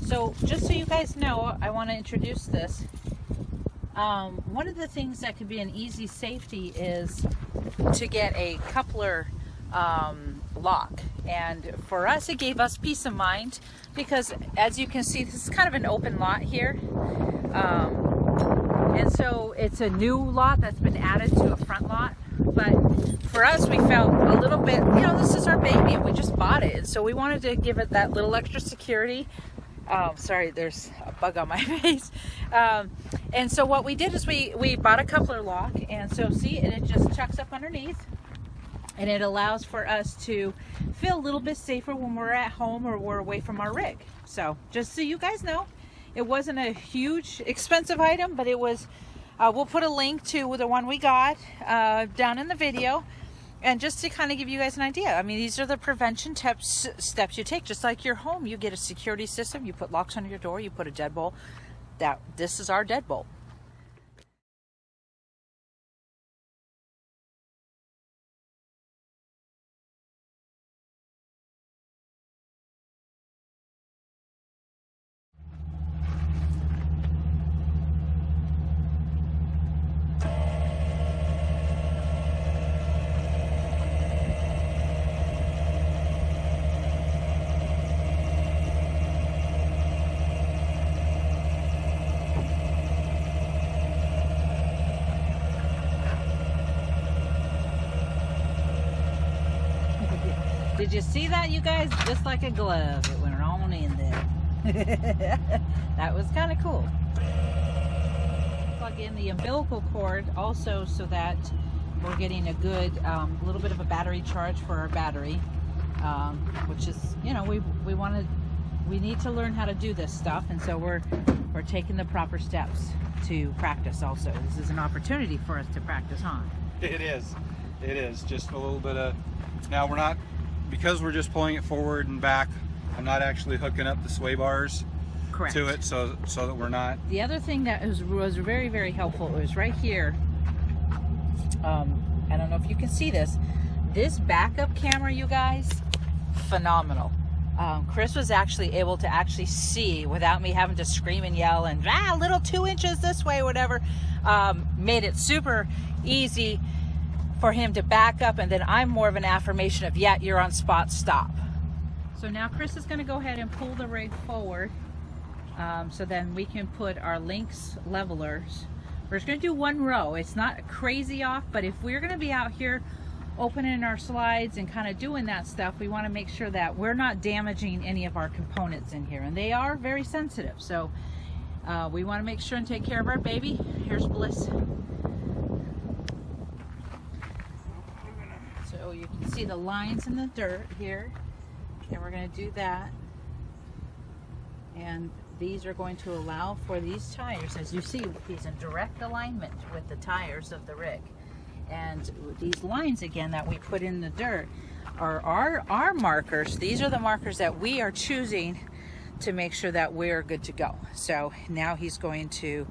So just so you guys know, I want to introduce this. One of the things that could be an easy safety is to get a coupler lock. And for us, it gave us peace of mind because, as you can see, this is kind of an open lot here. And so it's a new lot that's been added to a front lot. But for us, we felt a little bit, you know, this is our baby and we just bought it. So we wanted to give it that little extra security. Sorry, there's a bug on my face. And so what we did is we bought a coupler lock, and so see, and it just chucks up underneath, and it allows for us to feel a little bit safer when we're at home or we're away from our rig. So just so you guys know, it wasn't a huge expensive item, but it was, we'll put a link to the one we got down in the video. And just to kind of give you guys an idea, I mean, these are the prevention steps you take. Just like your home, you get a security system, you put locks on your door, you put a deadbolt. This is our deadbolt. Did you see that, you guys? Just like a glove, it went on in there. That was kind of cool. Plug in the umbilical cord also so that we're getting a good little bit of a battery charge for our battery, which is, you know, we need to learn how to do this stuff, and so we're taking the proper steps to practice. Also, this is an opportunity for us to practice, huh? It is just a little bit of, now we're not, because we're just pulling it forward and back, I'm not actually hooking up the sway bars Correct. To it so that we're not. The other thing that was very, very helpful was right here. I don't know if you can see this. This backup camera, you guys, phenomenal. Chris was actually able to see without me having to scream and yell and a little 2 inches this way, whatever. Made it super easy for him to back up, and then I'm more of an affirmation of, yeah, you're on spot, stop. So now Chris is going to go ahead and pull the rig forward, so then we can put our links levelers. We're just going to do one row. It's not crazy off, but if we're going to be out here opening our slides and kind of doing that stuff, we want to make sure that we're not damaging any of our components in here, and they are very sensitive. So we want to make sure and take care of our baby. Here's Bliss. So you can see the lines in the dirt here, and we're going to do that, and these are going to allow for these tires, as you see, he's in direct alignment with the tires of the rig. And these lines again that we put in the dirt are our markers. These are the markers that we are choosing to make sure that we're good to go. So now he's going to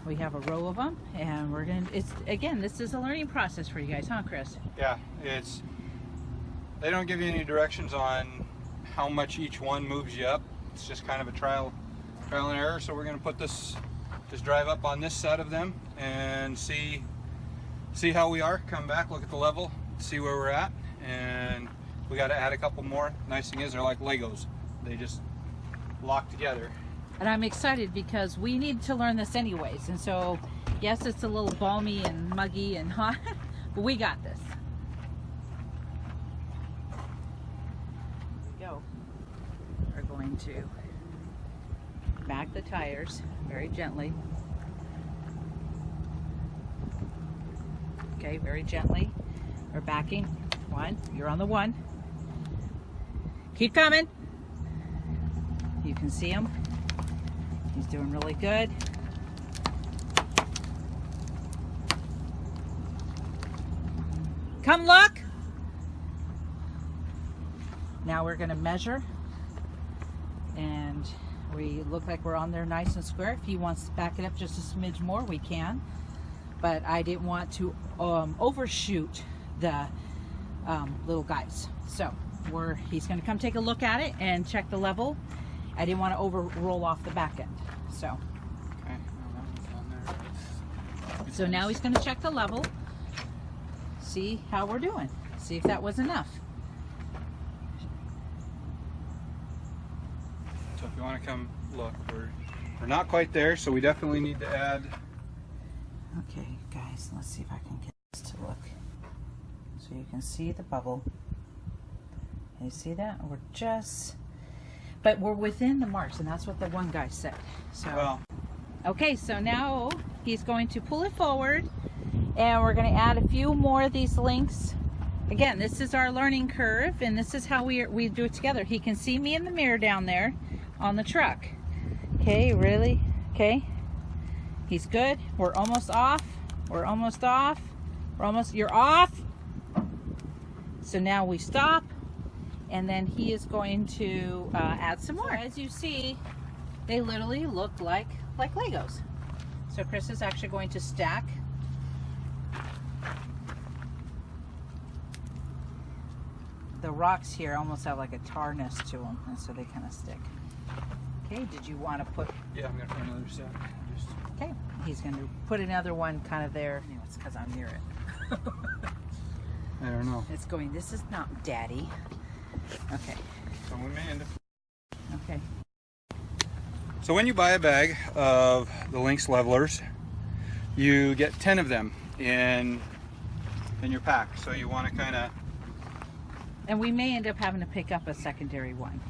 we have a row of them, and we're going to, it's, again, this is a learning process for you guys, huh, Chris? Yeah, they don't give you any directions on how much each one moves you up. It's just kind of a trial and error. So we're going to put this, just drive up on this side of them and see how we are. Come back, look at the level, see where we're at, and we got to add a couple more. Nice thing is they're like Legos. They just lock together. And I'm excited because we need to learn this anyways. And so, yes, it's a little balmy and muggy and hot, but we got this. Here we go. We're going to back the tires very gently. Okay, very gently. We're backing. One, you're on the one. Keep coming. You can see him. He's doing really good. Come look. Now we're going to measure, and we look like we're on there nice and square. If he wants to back it up just a smidge more, we can. But I didn't want to overshoot the little guys. So he's going to come take a look at it and check the level. I didn't want to roll off the back end. So, Okay. Well, that was on there. so now he's going to check the level, see how we're doing, see if that was enough. So if you want to come look, we're not quite there, so we definitely need to add. Okay, guys, let's see if I can get this to look. So you can see the bubble. You see that? We're just, but we're within the marks, and that's what the one guy said. So, Well, okay, so now he's going to pull it forward, and we're going to add a few more of these links. Again, this is our learning curve, and this is how we do it together. He can see me in the mirror down there on the truck. Okay, really? Okay. He's good. We're almost off. We're almost off. You're off. So now we stop, and then he is going to add some more. So as you see, they literally look like Legos. So Chris is actually going to stack. The rocks here almost have like a tarness to them, and so they kind of stick. Okay, did you want to put... yeah, I'm going to put another set. Okay, he's going to put another one kind of there. You know, it's because I'm near it. I don't know. It's going, this is not daddy. Okay. So we may end up... Okay. So when you buy a bag of the Lynx levelers, you get 10 of them in your pack. So you want to kind of... And we may end up having to pick up a secondary one.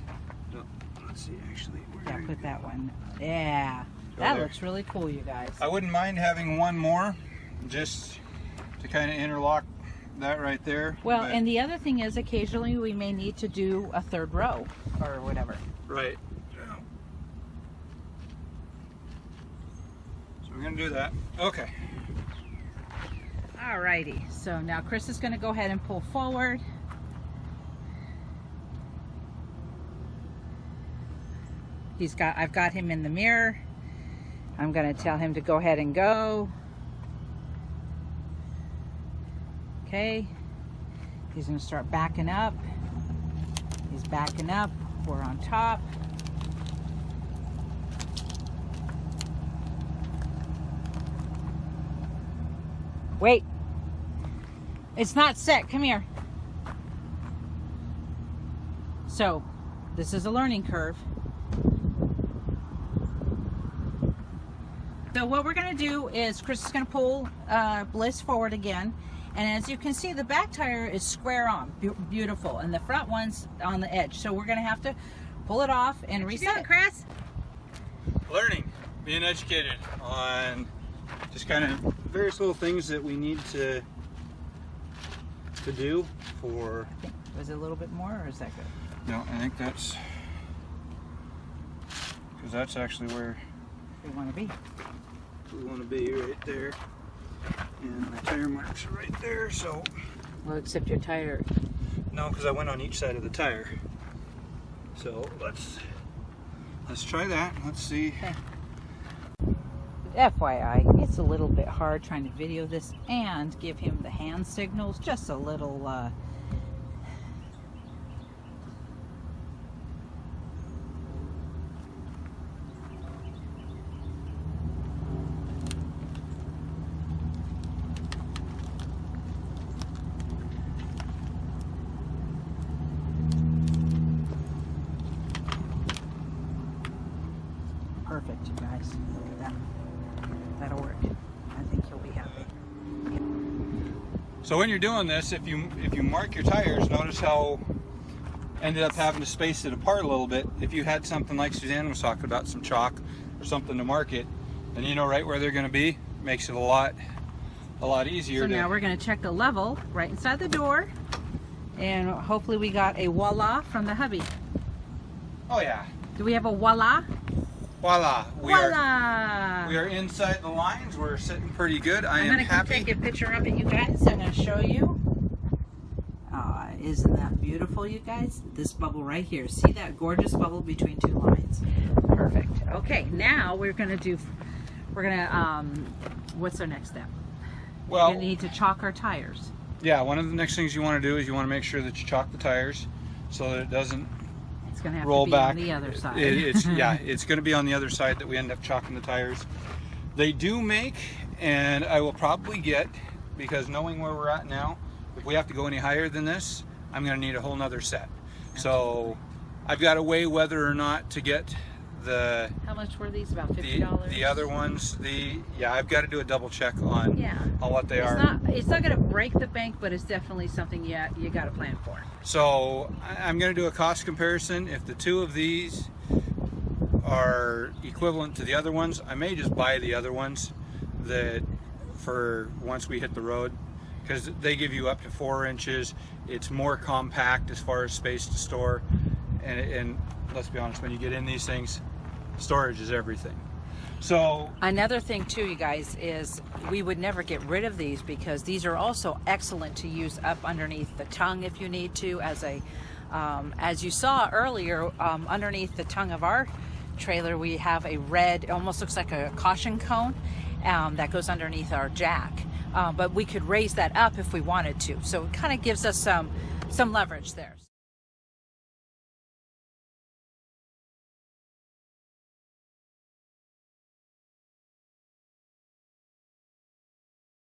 Let's see, actually. Yeah, put that one. Yeah. Go That there. looks really cool, you guys. I wouldn't mind having one more, just to kind of interlock that right there. Well, but- and the other thing is occasionally we may need to do a third row or whatever. Right. So we're going to do that. Okay. Alrighty, so now Chris is going to go ahead and pull forward. I've got him in the mirror. I'm going to tell him to go ahead and go. Okay. He's going to start backing up. He's backing up. We're on top. Wait. It's not set. Come here. So, this is a learning curve. So what we're going to do is Chris is going to pull Bliss forward again, and as you can see, the back tire is square on, beautiful, and the front one's on the edge. So we're going to have to pull it off and reset it. Chris? Learning, being educated on just kind of various little things that we need to do for... Was it a little bit more, or is that good? No, I think that's... because that's actually where We want to be. we want to be, right there. And my tire marks are right there, so... Well, except your tire. No, because I went on each side of the tire. So let's try that. Let's see. Okay. FYI, it's a little bit hard trying to video this and give him the hand signals. Just a little perfect, you guys. Look at that. That'll work. I think he'll be happy. So when you're doing this, if you mark your tires, notice how ended up having to space it apart a little bit. If you had something like Suzanne was talking about, some chalk or something to mark it, then you know right where they're going to be. Makes it a lot easier. So now we're going to check the level right inside the door, and hopefully we got a voila from the hubby. Oh yeah. Do we have a voila? Voila. We Voila! are inside the lines. We're sitting pretty good. I am I'm happy. going to take a picture of it, you guys. I'm going to show you. Isn't that beautiful, you guys? This bubble right here. See that gorgeous bubble between two lines? Perfect. Okay, now we're going to what's our next step? Well, We're going to need to chalk our tires. yeah, one of the next things you want to do is you want to make sure that you chalk the tires. so that it doesn't It's going to have roll to be back. on the other side. It's going to be on the other side that we end up chalking the tires. They do make, and I will probably get, because knowing where we're at now, if we have to go any higher than this, I'm going to need a whole nother set. So I've got to weigh whether or not to get the How much were these? About $50? the other ones. I've got to do a double check on what they are. It's not going to break the bank, but it's definitely something you got to plan for. So I'm going to do a cost comparison. If the two of these are equivalent to the other ones, I may just buy the other ones that for once we hit the road, because they give you up to 4 inches. It's more compact as far as space to store, and let's be honest, when you get in these things, storage is everything. So another thing too, you guys, is we would never get rid of these, because these are also excellent to use up underneath the tongue if you need to, as you saw earlier, underneath the tongue of our trailer we have a red, it almost looks like a caution cone, that goes underneath our jack, but we could raise that up if we wanted to, so it kind of gives us some leverage there.